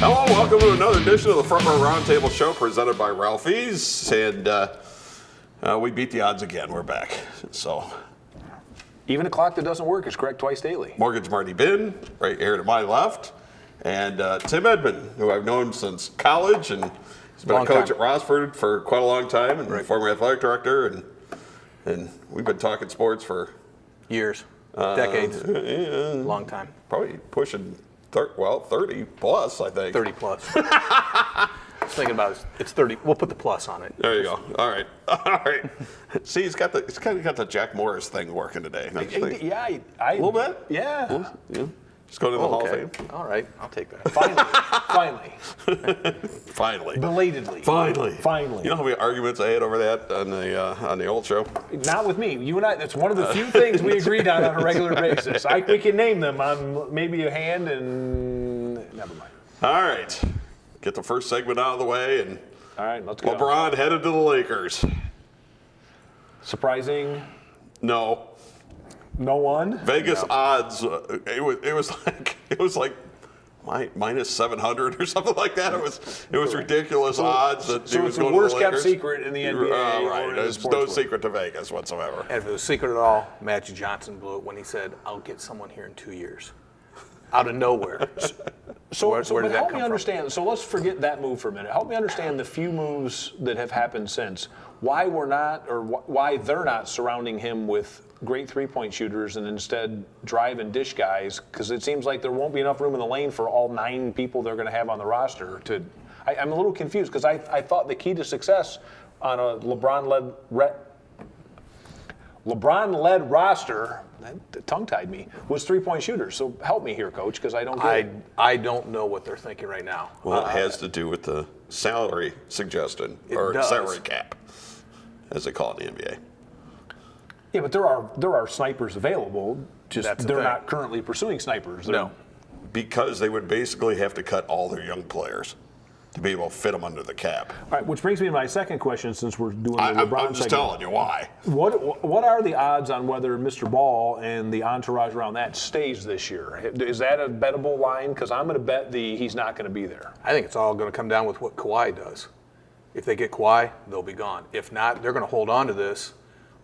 Hello, welcome to another edition of the Front Row Roundtable Show presented by Ralphie's. And we beat the odds again. We're back. So, even a clock that doesn't work is correct twice daily. Mortgage Marty Bin, right here to my left. And Tim Edmond, who I've known since college. And he's been a coach at Rossford for quite a long time. And former athletic director. And we've been talking sports for years, decades, long time. Probably pushing 30 plus, I think. 30 plus. I was thinking about it. It's 30. We'll put the plus on it. There you go. All right. See, he's kind of got the Jack Morris thing working today. Yeah, a little bit. Yeah. Just going to the Hall of Fame. All right, I'll take that. Finally. Finally. Belatedly. Finally. You know how many arguments I had over that on the old show? Not with me. You and I. That's one of the few things we agreed on a regular basis. We can name them on maybe a hand and never mind. All right. Get the first segment out of the way, and all right, let's go. LeBron headed to the Lakers. Surprising? No. No one? Vegas odds. It was like minus 700 or something like that. It was ridiculous odds that he was going to the Lakers. So it's the worst kept secret in the NBA. Right. There's no secret to Vegas whatsoever. And if it was secret at all, Magic Johnson blew it when he said, "I'll get someone here in 2 years." Out of nowhere. Where did that help me understand. So let's forget that move for a minute. Help me understand the few moves that have happened since. Why they're not surrounding him with great three-point shooters and instead drive and dish guys, because it seems like there won't be enough room in the lane for all 9 people they're going to have on the roster. I'm a little confused because I thought the key to success on a LeBron-led roster, that tongue-tied me, was three-point shooters. So help me here, Coach, because I don't get it. I don't know what they're thinking right now. Well, it has to do with the salary suggestion, or salary cap, as they call it in the NBA. Yeah, but there are snipers available. Just they're not currently pursuing snipers. No, because they would basically have to cut all their young players to be able to fit them under the cap. All right, which brings me to my second question, since we're doing the LeBron I'm just telling you why. What are the odds on whether Mr. Ball and the entourage around that stays this year? Is that a bettable line? Because I'm going to bet he's not going to be there. I think it's all going to come down with what Kawhi does. If they get Kawhi, they'll be gone. If not, they're going to hold on to this,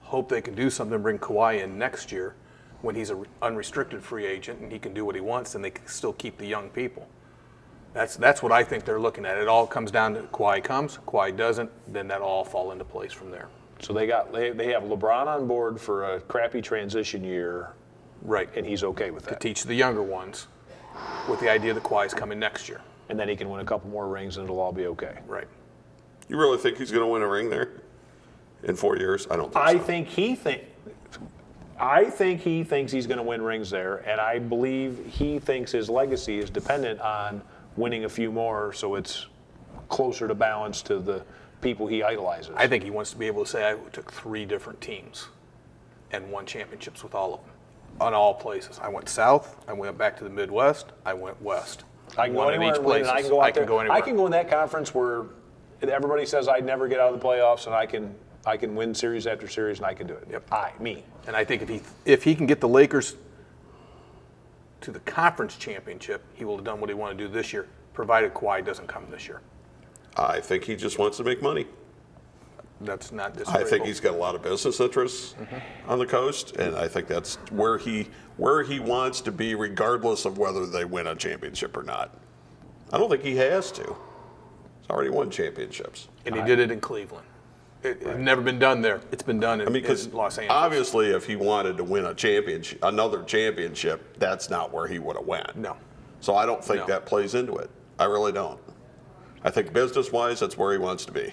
hope they can do something, bring Kawhi in next year when he's an unrestricted free agent and he can do what he wants, and they can still keep the young people. That's what I think they're looking at. It all comes down to Kawhi comes, Kawhi doesn't, then that'll all fall into place from there. So they have LeBron on board for a crappy transition year, right? And he's okay with that. To teach the younger ones with the idea that Kawhi's coming next year. And then he can win a couple more rings and it'll all be okay. Right. You really think he's going to win a ring there in 4 years? I don't think so. I think he thinks he's going to win rings there, and I believe he thinks his legacy is dependent on winning a few more, so it's closer to balance to the people he idolizes. I think he wants to be able to say, I took 3 different teams and won championships with all of them, on all places. I went south, I went back to the Midwest, I went west. I can go anywhere, I can go out there. Anywhere. I can go in that conference where everybody says I'd never get out of the playoffs, and I can win series after series, and I can do it. Yep. Me. And I think if he can get the Lakers to the conference championship, he will have done what he wanted to do this year, provided Kawhi doesn't come this year. I think he just wants to make money. That's not disagreeable. I think he's got a lot of business interests on the coast, and I think that's where he wants to be, regardless of whether they win a championship or not. I don't think he has to. He's already won championships. And he did it in Cleveland. It's never been done there. It's been done in Los Angeles. Obviously, if he wanted to win another championship, that's not where he would have went. No. So I don't think that plays into it. I really don't. I think business-wise, that's where he wants to be.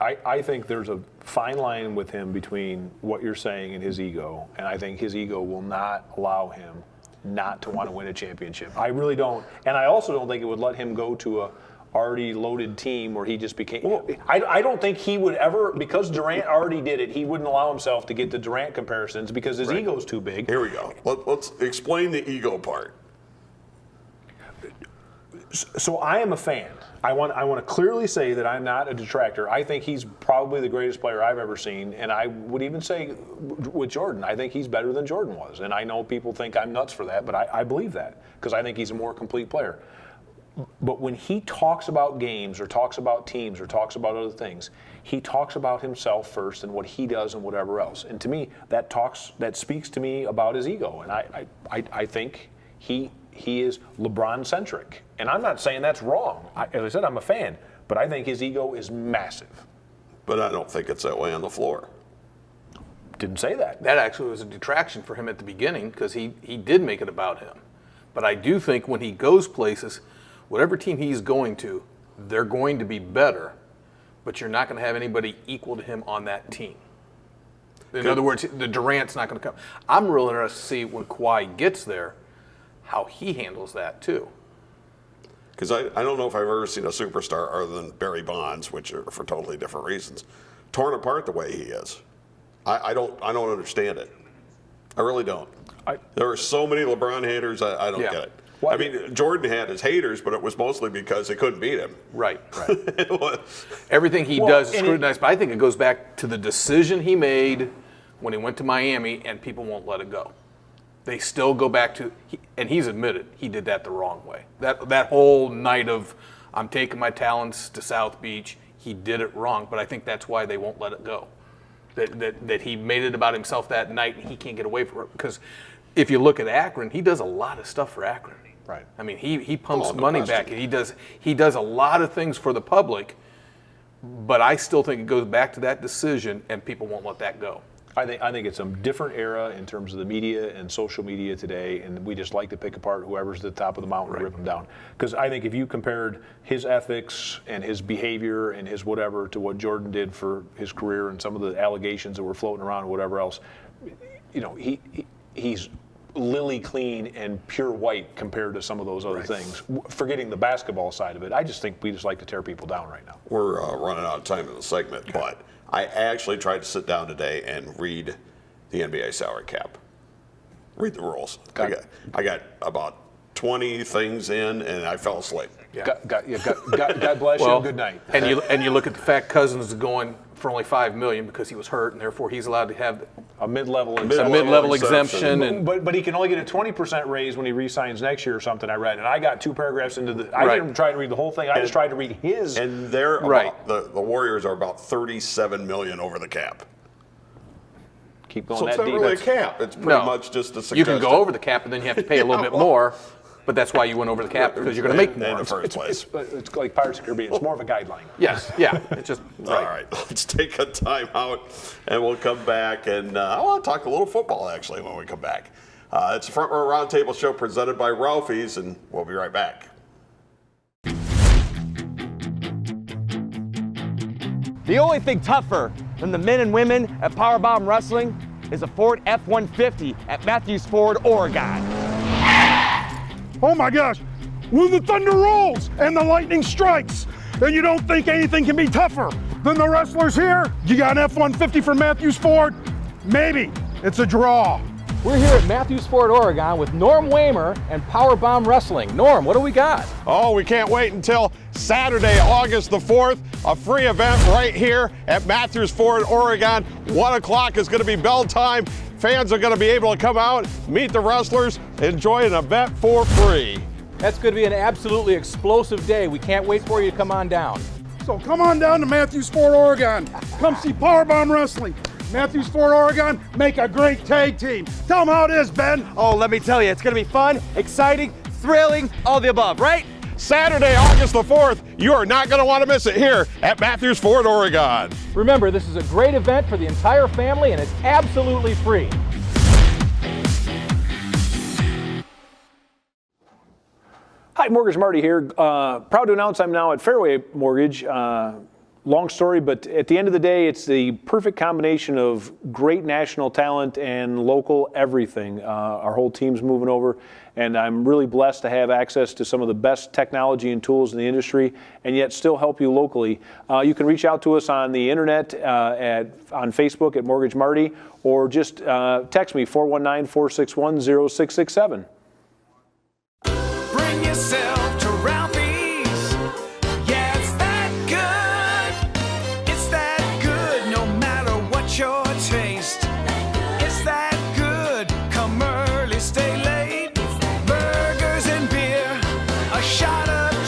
I think there's a fine line with him between what you're saying and his ego, and I think his ego will not allow him not to want to win a championship. I really don't. And I also don't think it would let him go to a already loaded team where he just became. Well, I don't think he would ever, because Durant already did it, he wouldn't allow himself to get the Durant comparisons because his ego's too big. Here we go. Let's explain the ego part. So I am a fan. I want to clearly say that I'm not a detractor. I think he's probably the greatest player I've ever seen, and I would even say with Jordan, I think he's better than Jordan was. And I know people think I'm nuts for that, but I believe that because I think he's a more complete player. But when he talks about games or talks about teams or talks about other things, he talks about himself first and what he does and whatever else. And to me, that speaks to me about his ego. And I think he is LeBron-centric. And I'm not saying that's wrong. As I said, I'm a fan. But I think his ego is massive. But I don't think it's that way on the floor. Didn't say that. That actually was a detraction for him at the beginning because he did make it about him. But I do think when he goes places, whatever team he's going to, they're going to be better, but you're not going to have anybody equal to him on that team. In other words, the Durant's not going to come. I'm real interested to see when Kawhi gets there, how he handles that too. Because I don't know if I've ever seen a superstar other than Barry Bonds, which are for totally different reasons, torn apart the way he is. I don't understand it. I really don't. There are so many LeBron haters. I don't get it. Well, I mean, Jordan had his haters, but it was mostly because they couldn't beat him. Right. Everything he does is scrutinized, but I think it goes back to the decision he made when he went to Miami, and people won't let it go. They still go back to, and he's admitted he did that the wrong way. That whole night of, I'm taking my talents to South Beach, he did it wrong, but I think that's why they won't let it go. That he made it about himself that night, and he can't get away from it. Because if you look at Akron, he does a lot of stuff for Akron. Right. I mean, he pumps money back, and he does a lot of things for the public, but I still think it goes back to that decision, and people won't let that go. I think it's a different era in terms of the media and social media today, and we just like to pick apart whoever's at the top of the mountain and rip them down. Because I think if you compared his ethics and his behavior and his whatever to what Jordan did for his career and some of the allegations that were floating around and whatever else, he's lily clean and pure white compared to some of those other things. Forgetting the basketball side of it, I just think we just like to tear people down right now. We're running out of time in the segment, but I actually tried to sit down today and read the NBA salary cap. Read the rules. I got about 20 things in, and I fell asleep. God bless you and good night. And you look at the fact Cousins is going for only $5 million because he was hurt, and therefore he's allowed to have a mid-level exemption. But he can only get a 20% raise when he re-signs next year or something, I read. And I got 2 paragraphs into the – I didn't try to read the whole thing. I just tried to read his. And they're about, the Warriors are about $37 million over the cap. Keep going so that deep. deep. It's not really a cap. It's pretty much just a suggestion. You can go over the cap, and then you have to pay a little bit more. But that's why you went over the cap, because you're going to make more. In the first place. It's like Pirates of the Caribbean. It's more of a guideline. Yes, yeah. It's just All right, let's take a time out, and we'll come back. And I want to talk a little football, actually, when we come back. It's a Front Row Roundtable show presented by Ralphie's, and we'll be right back. The only thing tougher than the men and women at Powerbomb Wrestling is a Ford F-150 at Matthews Ford, Oregon. Oh my gosh, when the thunder rolls and the lightning strikes, and you don't think anything can be tougher than the wrestlers here, you got an F-150 from Matthews Ford? Maybe. It's a draw. We're here at Matthews Ford, Oregon with Norm Waymer and Powerbomb Wrestling. Norm, what do we got? Oh, we can't wait until Saturday, August the 4th, a free event right here at Matthews Ford, Oregon. 1 o'clock is going to be bell time. Fans are going to be able to come out, meet the wrestlers, enjoy an event for free. That's going to be an absolutely explosive day. We can't wait for you to come on down. So come on down to Matthews Ford, Oregon. Come see Powerbomb Wrestling. Matthews Ford, Oregon, make a great tag team. Tell them how it is, Ben. Oh, let me tell you, it's going to be fun, exciting, thrilling, all the above, right? Saturday, August the 4th, you are not going to want to miss it here at Matthews Ford, Oregon. Remember, this is a great event for the entire family, and it's absolutely free. Hi, Mortgage Marty here. Proud to announce I'm now at Fairway Mortgage. Long story, but at the end of the day, it's the perfect combination of great national talent and local everything. Our whole team's moving over, and I'm really blessed to have access to some of the best technology and tools in the industry, and yet still help you locally. You can reach out to us on the internet, on Facebook at Mortgage Marty, or just text me 419-461-0667. Bring yourself to Ralphie's. Yeah, it's that good. It's that good, no matter what your taste. It's that good. Come early, stay late. Burgers and beer, a shot of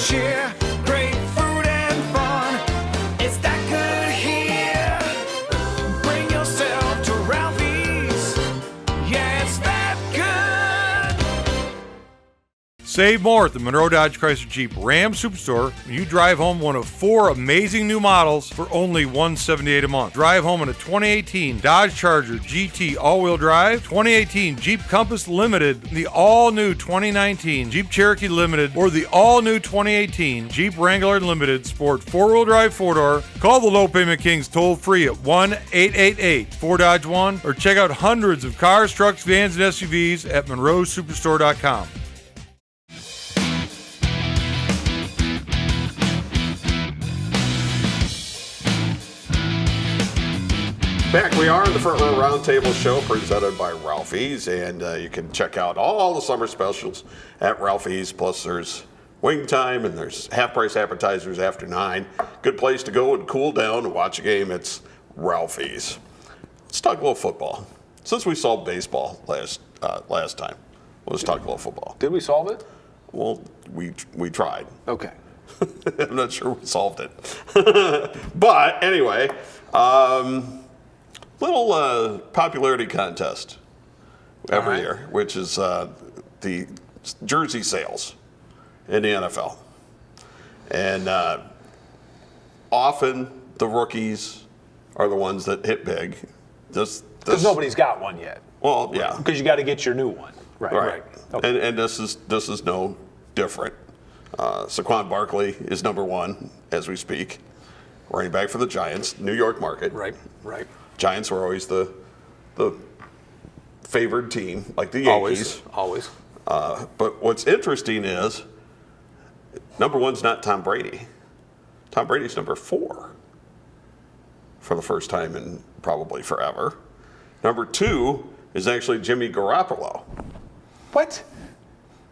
Save more at the Monroe Dodge Chrysler Jeep Ram Superstore when you drive home one of 4 amazing new models for only $178 a month. Drive home in a 2018 Dodge Charger GT all-wheel drive, 2018 Jeep Compass Limited, the all-new 2019 Jeep Cherokee Limited, or the all-new 2018 Jeep Wrangler Limited Sport 4-wheel drive 4-door. Call the Low Payment Kings toll-free at 1-888-4DODGE-1 or check out hundreds of cars, trucks, vans, and SUVs at monroesuperstore.com. Back we are in the Front Row Roundtable show presented by Ralphie's, and you can check out all the summer specials at Ralphie's. Plus there's wing time and there's half-price appetizers after 9. Good place to go and cool down and watch a game. It's Ralphie's. Let's talk a little football. Since we solved baseball last time, let's talk a little football. Did we solve it? Well, we tried. Okay. I'm not sure we solved it. But anyway, little popularity contest every year, which is the jersey sales in the NFL. And often the rookies are the ones that hit big. Because nobody's got one yet. Well, yeah. Because you got to get your new one. Right. Okay. And this is no different. Saquon Barkley is number 1 as we speak. Running back for the Giants, New York market. Right. Giants were always the favored team, like the Yankees. Always. But what's interesting is number 1's not Tom Brady. Tom Brady's number 4 for the first time in probably forever. Number 2 is actually Jimmy Garoppolo. What?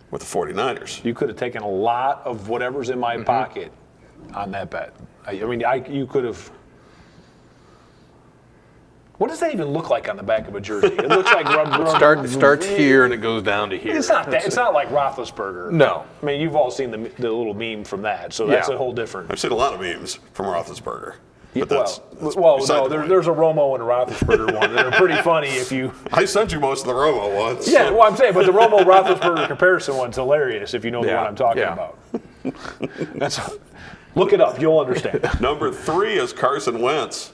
With the 49ers. You could have taken a lot of whatever's in my pocket on that bet. You could have. What does that even look like on the back of a jersey? It looks like It starts here and it goes down to here. It's not that. It's not like Roethlisberger. No. I mean, you've all seen the little meme from that, so that's a whole different. I've seen a lot of memes from Roethlisberger. But that's there's a Romo and a Roethlisberger one that are pretty funny if you. I sent you most of the Romo ones. Yeah, well, I'm saying, but the Romo-Roethlisberger comparison one's hilarious if you know the one I'm talking about. Look it up, you'll understand. Number 3 is Carson Wentz.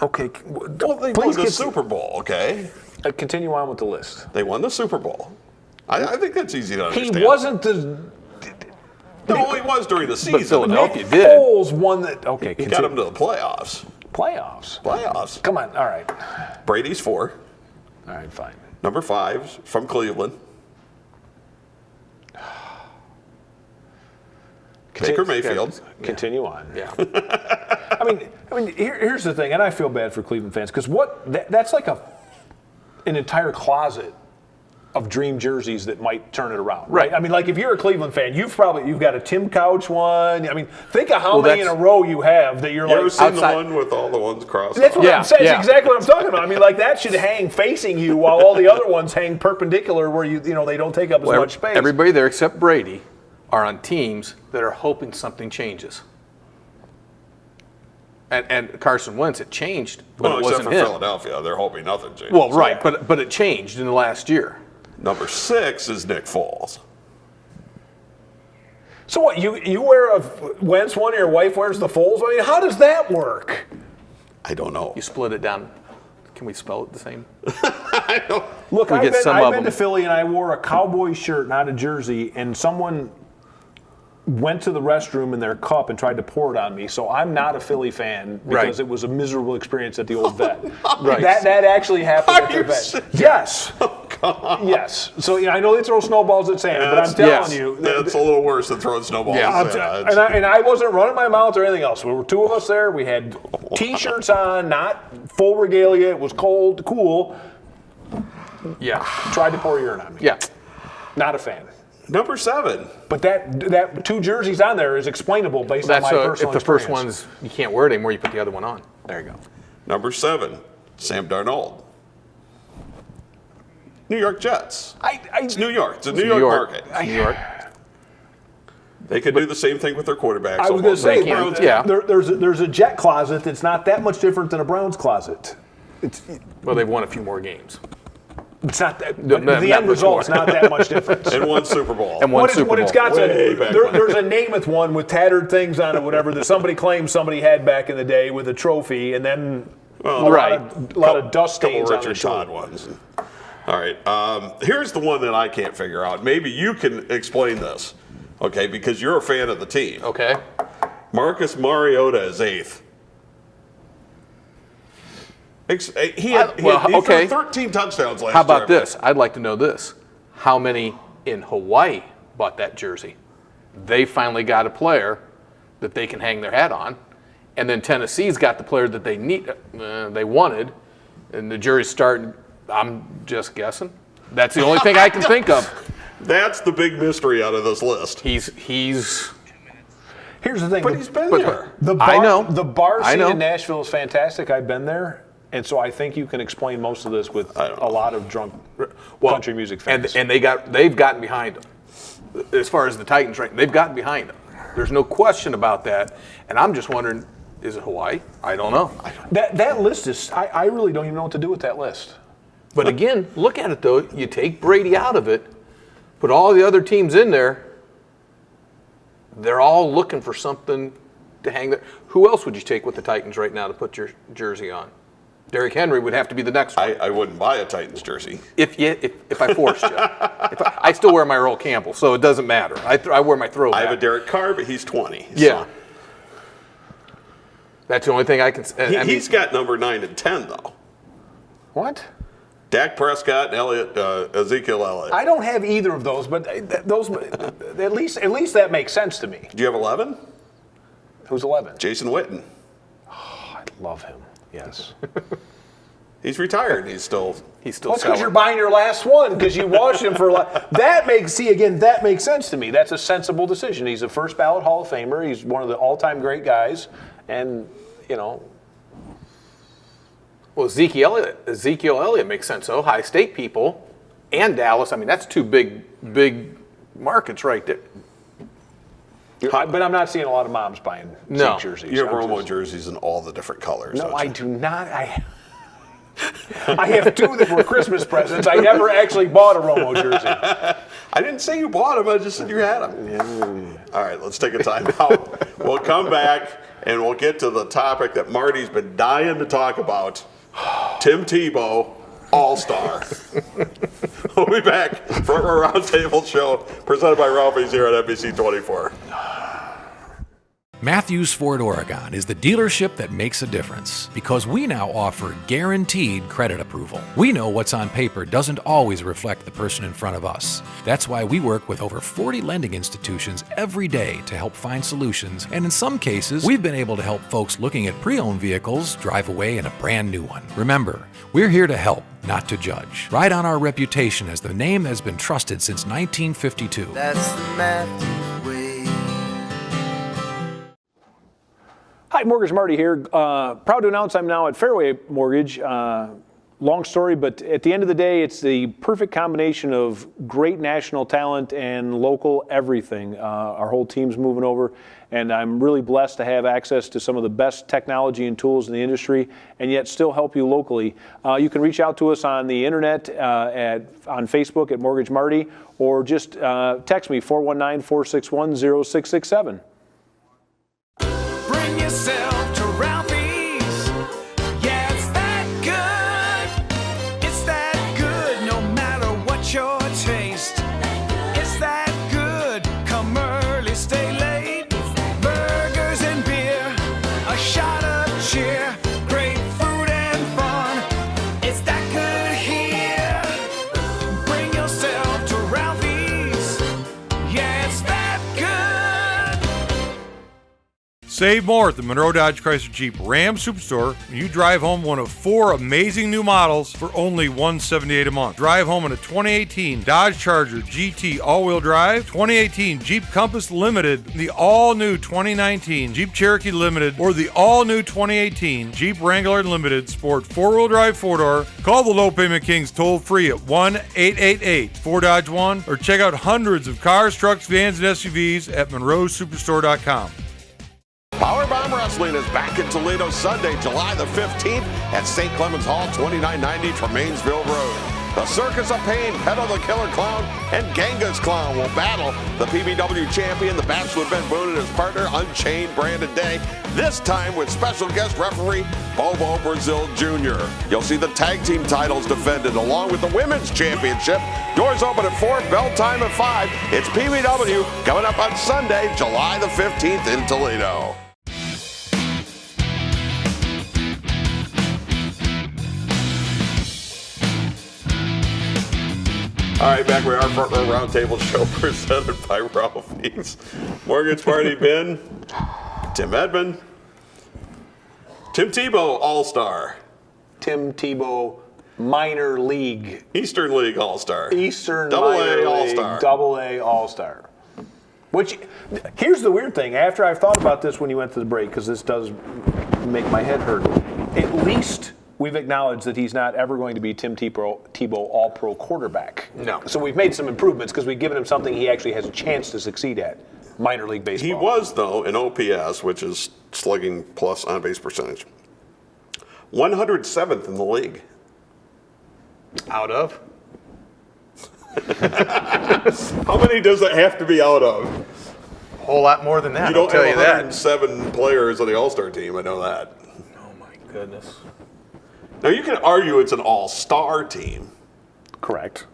Okay. Well, they won the Super Bowl, okay? Continue on with the list. They won the Super Bowl. I think that's easy to understand. He wasn't the. No, he was during the season. But Philadelphia Nick did. Foles won that. Okay, He got him to the playoffs. Playoffs. Come on. All right. Brady's 4. All right, fine. Number 5 from Cleveland. Baker Mayfield. Continue on. Yeah. I mean, here's the thing, and I feel bad for Cleveland fans because that's like an entire closet of dream jerseys that might turn it around. Right. I mean, like if you're a Cleveland fan, you've got a Tim Couch one. I mean, think of how many in a row you have that you're You like. ever seen the one with all the ones crossed? That's what off? I'm saying. That's exactly what I'm talking about. I mean, like that should hang facing you while all the other ones hang perpendicular where they don't take up as much space. Everybody there except Brady are on teams that are hoping something changes. And Carson Wentz, it changed, but it wasn't except for him. Philadelphia, they're hoping nothing changes. Well, right, but it changed in the last year. Number 6 is Nick Foles. So what? You wear a Wentz one, and your wife wears the Foles? I mean, how does that work? I don't know. You split it down. Can we spell it the same? I don't. Look, I've been to Philly and I wore a Cowboy shirt, not a jersey, and someone went to the restroom in their cup and tried to pour it on me. So I'm not a Philly fan because it was a miserable experience at the old vet. Right. That actually happened at the vet. serious? Yes. Oh, God. Yes. So I know they throw snowballs at Santa, but I'm telling you. That's a little worse than throwing snowballs. And I wasn't running my mouth or anything else. There were 2 of us there. We had T-shirts on, not full regalia. It was cold, cool. Yeah. Tried to pour urine on me. Yeah. Not a fan. Number 7. But that 2 jerseys on there is explainable based on my personal if the experience. first one's you can't wear it anymore, you put the other one on. There you go. Number 7, Sam Darnold. New York Jets. It's New York. It's a New York market. New York. They could do the same thing with their quarterbacks. I was going to say, yeah. there's a Jet closet that's not that much different than a Browns closet. Well, they've won a few more games. It's not that. No, The not end much result's more. not that much difference. And one Super Bowl. And one Super When Bowl. it's got Way back when. there's a Namath one with tattered things on it, whatever that somebody claims somebody had back in the day with a trophy, and then a lot of dust stains couple on the Richard Todd tool. ones. All right. Here's the one that I can't figure out. Maybe you can explain this, okay? Because you're a fan of the team. Okay. Marcus Mariota is 8th. He threw 13 touchdowns last year. How about this? I'd like to know this. How many in Hawaii bought that jersey? They finally got a player that they can hang their hat on. And then Tennessee's got the player that they wanted. And the jury's starting, I'm just guessing. That's the only thing I can think of. That's the big mystery out of this list. He's Here's the thing. But he's been there. I know. The bar I scene know. in Nashville is fantastic. I've been there. And so I think you can explain most of this with a lot of drunk country music fans. And they've gotten behind him. As far as the Titans, right? They've gotten behind him. There's no question about that. And I'm just wondering, is it Hawaii? I don't know. That list is, I really don't even know what to do with that list. But again, look at it though. You take Brady out of it, put all the other teams in there. They're all looking for something to hang there. Who else would you take with the Titans right now to put your jersey on? Derrick Henry would have to be the next one. I wouldn't buy a Titans jersey. If I forced you. I still wear my Earl Campbell, so it doesn't matter. I wear my throwback. I have a Derek Carr, but he's 20. Yeah. So. That's the only thing I can say. He's got number 9 and 10, though. What? Dak Prescott and Ezekiel Elliott. I don't have either of those, but those at least that makes sense to me. Do you have 11? Who's 11? Jason Witten. Oh, I love him. Yes. He's retired. He's still Well, it's selling. because you're buying your last one because you watched him for a lot. That makes sense to me. That's a sensible decision. He's a first ballot Hall of Famer. He's one of the all-time great guys, and Well, Ezekiel Elliott makes sense. So High State people and Dallas. I mean, that's two big markets right there. But I'm not seeing a lot of moms buying Zeke jerseys. You have Romo jerseys in all the different colors. No, don't I you? do not. I have 2 that were Christmas presents. I never actually bought a Romo jersey. I didn't say you bought them. I just said you had them. All right, let's take a time out. We'll come back and we'll get to the topic that Marty's been dying to talk about. Tim Tebow, All-Star. We'll be back for our Roundtable show presented by Ralphie's here at NBC 24. Matthews Ford Oregon is the dealership that makes a difference because we now offer guaranteed credit approval. We know what's on paper doesn't always reflect the person in front of us. That's why we work with over 40 lending institutions every day to help find solutions, and in some cases, we've been able to help folks looking at pre-owned vehicles drive away in a brand new one. Remember, we're here to help, not to judge. Ride on our reputation as the name that's been trusted since 1952. That's the Matthews way. Hi, Mortgage Marty here. Proud to announce I'm now at Fairway Mortgage. Long story, but at the end of the day, it's the perfect combination of great national talent and local everything. Our whole team's moving over, and I'm really blessed to have access to some of the best technology and tools in the industry, and yet still help you locally. You can reach out to us on the internet, on Facebook at Mortgage Marty, or just text me 419-461-0667. Bring yourself to Ralphie's. Yeah, it's that good. It's that good no matter what your taste. It's that good. Come early, stay late. Burgers and beer, a shot of cheer. Great food and fun. It's that good here. Bring yourself to Ralphie's. Yeah, it's that good. Save more at the Monroe Dodge Chrysler Jeep Ram Superstore when you drive home one of 4 amazing new models for only $178 a month. Drive home in a 2018 Dodge Charger GT all-wheel drive, 2018 Jeep Compass Limited, the all-new 2019 Jeep Cherokee Limited, or the all-new 2018 Jeep Wrangler Limited Sport 4-wheel drive 4-door. Call the Low Payment Kings toll-free at 1-888-4DODGE-1 or check out hundreds of cars, trucks, vans, and SUVs at monroesuperstore.com. Powerbomb Wrestling is back in Toledo Sunday, July the 15th at St. Clements Hall, 2990 Tremainsville Road. The Circus of Pain, Pedal the Killer Clown, and Genghis Clown will battle the PBW champion, the Bachelor Ben Boone, and his partner, Unchained Brandon Day, this time with special guest referee Bobo Brazil Jr. You'll see the tag team titles defended along with the women's championship. Doors open at 4, bell time at 5. It's PBW coming up on Sunday, July the 15th in Toledo. All right, back with our Front Row Roundtable show presented by Ralphie's. Morgan's Party Ben, Tim Edmond, Tim Tebow All-Star. Tim Tebow Minor League. Eastern League All-Star. Eastern Double Minor A All-Star. League, Double A All-Star. Which, here's the weird thing. After I've thought about this when you went to the break, because this does make my head hurt, at least we've acknowledged that he's not ever going to be Tim Tebow All-Pro quarterback. No. So we've made some improvements because we've given him something he actually has a chance to succeed at. Minor league baseball. He was, though, in OPS, which is slugging plus on-base percentage, 107th in the league. Out of? How many does it have to be out of? A whole lot more than that, You don't I'll tell have you that. 107 players on the All-Star team, I know that. Oh my goodness. Now, you can argue it's an all-star team. Correct.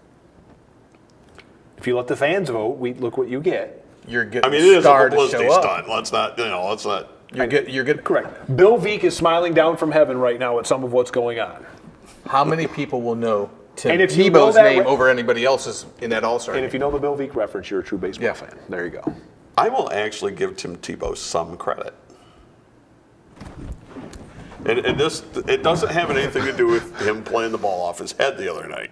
If you let the fans vote, look what you get. You're getting I mean, it is a star to publicity show up. stunt. Let's not. You're good. Correct. Bill Veek is smiling down from heaven right now at some of what's going on. How many people will know Tim And if you know Tebow's that name re- over anybody else's in that All-Star And game? if you know the Bill Veek reference, you're a true baseball fan. There you go. I will actually give Tim Tebow some credit. And this, it doesn't have anything to do with him playing the ball off his head the other night.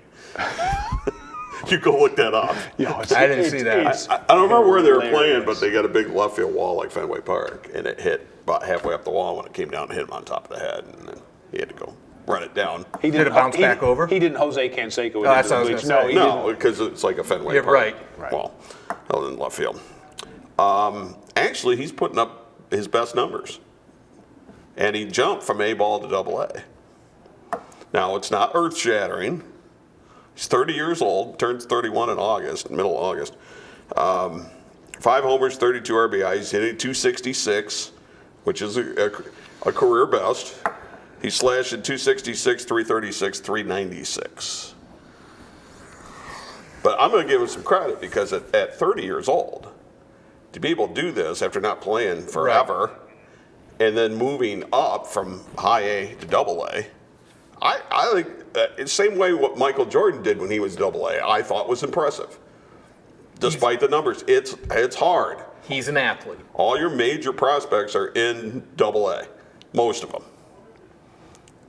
You go look that up. I didn't see that. I don't remember where they were playing, but they got a big left field wall like Fenway Park, and it hit about halfway up the wall when it came down and hit him on top of the head, and then he had to go run it down. Did it bounce back over? He didn't Jose Canseco it that's into what the I was bleachers. gonna No, say. he No, didn't. because it's like a Fenway Yeah, Park. right. Well, other than left field. Actually, he's putting up his best numbers. And he jumped from A ball to Double A. Now, it's not earth-shattering. He's 30 years old, turns 31 in August, middle of August. 5 homers, 32 RBIs. He's hitting 266, which is a career best. He slashed at 266, 336, 396. But I'm going to give him some credit because at 30 years old, to be able to do this after not playing forever, and then moving up from high A to Double A, I think the same way what Michael Jordan did when he was Double A, I thought was impressive. Despite the numbers, it's hard. He's an athlete. All your major prospects are in Double A, most of them.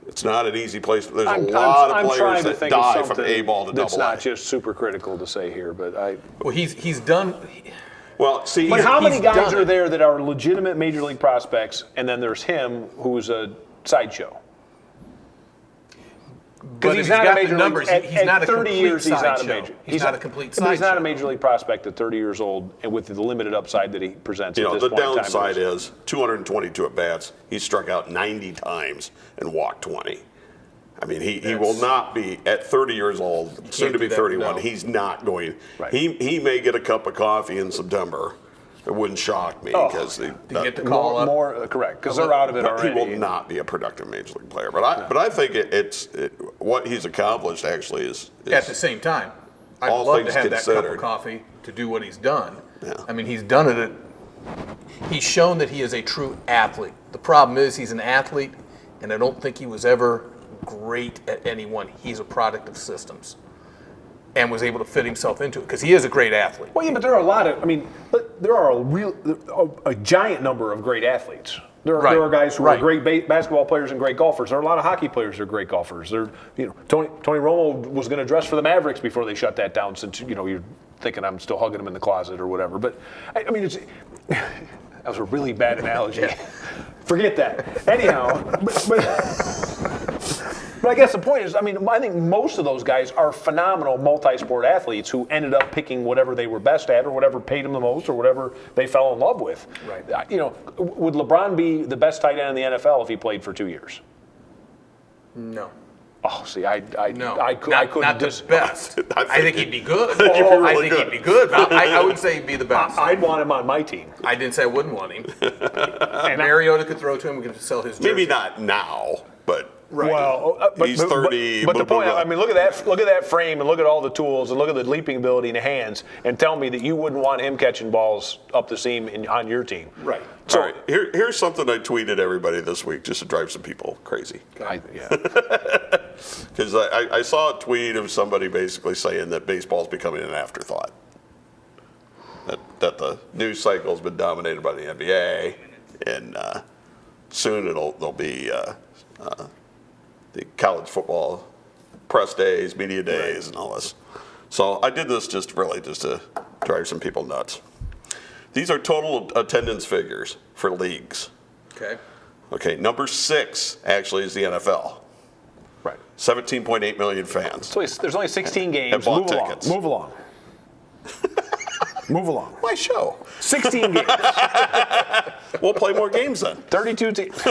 It's not an easy place. There's a lot of players that die from A ball to Double A. That's not just super critical to say here, but Well, he's done. Well, see, But how many he's guys done are it. there that are legitimate major league prospects, and then there's him who's a sideshow? But He's if not he's a got major the numbers, league. he's not a 30 complete years, he's not a sideshow. major. He's not a complete But he's not a sideshow. major league prospect at 30 years old, and with the limited upside that he presents. You at know, this the point in time. downside is 222 at bats. He struck out 90 times and walked 20. I mean, he will not be at 30 years old, soon to be do that, 31. no. He's not going. Right. He may get a cup of coffee in September. It wouldn't shock me because To get the call up. more correct because they're out of it he already. will not be a productive major league player. But I think it's what he's accomplished actually is At the same time, I'd all love to things have that cup considered. of coffee to do what he's done. Yeah. I mean, he's done it. He's shown that he is a true athlete. The problem is he's an athlete, and I don't think he was ever great at any one. He's a product of systems and was able to fit himself into it because he is a great athlete. Well, yeah, but there are a lot of. I mean, there are a giant number of great athletes. There are guys who are great basketball players and great golfers. There are a lot of hockey players who are great golfers. Tony Romo was going to dress for the Mavericks before they shut that down. Since you're thinking I'm still hugging him in the closet or whatever. But I mean, that was a really bad analogy. Forget that. Anyhow, but I guess the point is, I mean, I think most of those guys are phenomenal multi-sport athletes who ended up picking whatever they were best at or whatever paid them the most or whatever they fell in love with. Right. Would LeBron be the best tight end in the NFL if he played for 2 years? No. Oh, see, I couldn't not the best. I think he'd be good. really I think he'd be good. But I would say he'd be the best. I'd want him on my team. I didn't say I wouldn't want him. And Mariota could throw to him. We could sell his jersey. Maybe not now, but Right. Well, he's 30. But the point, I mean, look at that frame, and look at all the tools, and look at the leaping ability in the hands, and tell me that you wouldn't want him catching balls up the seam on your team. Right. So, all right, here's something I tweeted everybody this week just to drive some people crazy. Because I saw a tweet of somebody basically saying that baseball's becoming an afterthought. That the news cycle's been dominated by the NBA, and soon there'll be the college football press days, media days, and all this. So I did this just to drive some people nuts. These are total attendance figures for leagues. Okay, number 6 actually is the NFL. Right. 17.8 million fans. So there's only 16 games. Have bought tickets. Move along. Move along. My show. 16 games. We'll play more games then. 32 teams.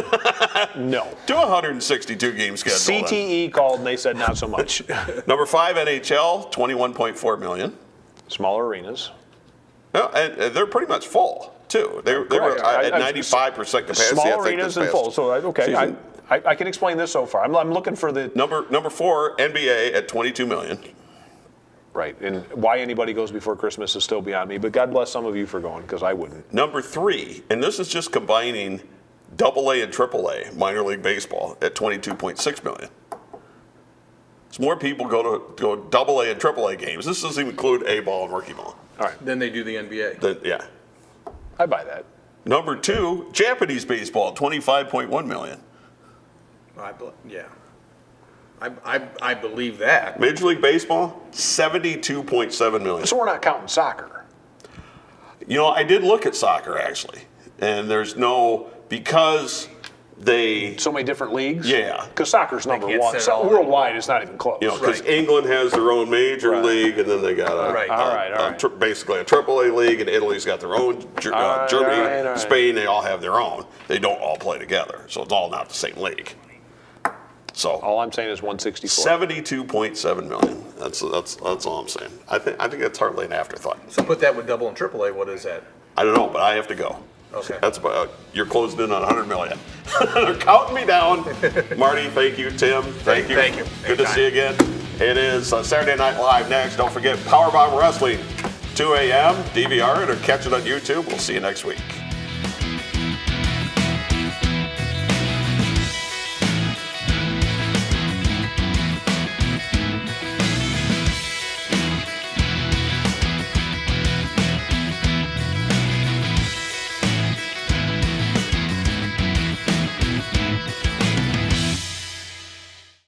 No. Do 162 game schedule. CTE called and they said not so much. Number 5, NHL, 21.4 million. Smaller arenas. No, and they're pretty much full too. They were at 95% capacity. Small I think arenas this and full. So okay, I can explain this so far. I'm looking for the number 4, NBA at 22 million. Right, and why anybody goes before Christmas is still beyond me, but God bless some of you for going, because I wouldn't. Number 3, and this is just combining AA and AAA, minor league baseball, at 22.6 million. So more people go AA and AAA games. This doesn't even include A ball and rookie ball. All right. Then they do the NBA. Yeah. I buy that. Number 2, Japanese baseball, 25.1 million. Yeah. I believe that. Major League Baseball, 72.7 million. So we're not counting soccer. You know, I did look at soccer actually, and because they so many different leagues. Yeah, because soccer's number one. So worldwide, it's not even close. You know, because England has their own major league, and then they got basically a AAA league, and Italy's got their own. Germany, Spain, they all have their own. They don't all play together, so it's all not the same league. So all I'm saying is 164. 72.7 million. That's all I'm saying. I think that's hardly an afterthought. So put that with double and AAA. What is that? I don't know, but I have to go. Okay. That's about. You're closing in on 100 million. They're counting me down. Marty, thank you. Tim, thank you. Thank you. Good to see you again. It is Saturday Night Live next. Don't forget Powerbomb Wrestling, 2 a.m. DVR it or catch it on YouTube. We'll see you next week.